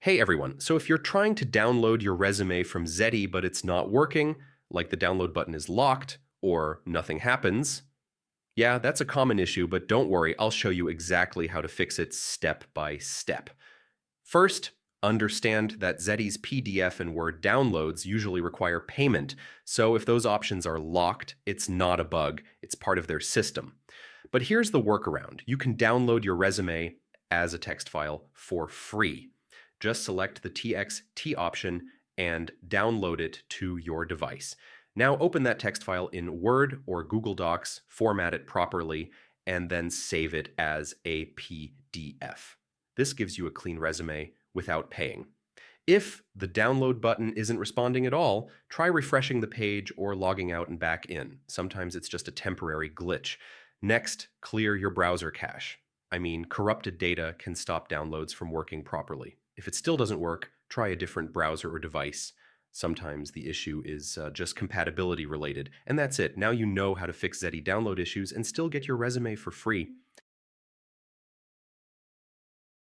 Hey everyone, so if you're trying to download your resume from Zety but it's not working, like the download button is locked or nothing happens, yeah, that's a common issue, but don't worry, I'll show you exactly how to fix it step by step. First, understand that Zety's PDF and Word downloads usually require payment, so if those options are locked, it's not a bug, it's part of their system. But here's the workaround. You can download your resume as a text file for free. Just select the TXT option and download it to your device. Now open that text file in Word or Google Docs, format it properly, and then save it as a PDF. This gives you a clean resume without paying. If the download button isn't responding at all, try refreshing the page or logging out and back in. Sometimes it's just a temporary glitch. Next, clear your browser cache. Corrupted data can stop downloads from working properly. If it still doesn't work, try a different browser or device. Sometimes the issue is just compatibility related. And that's it. Now you know how to fix Zety download issues and still get your resume for free.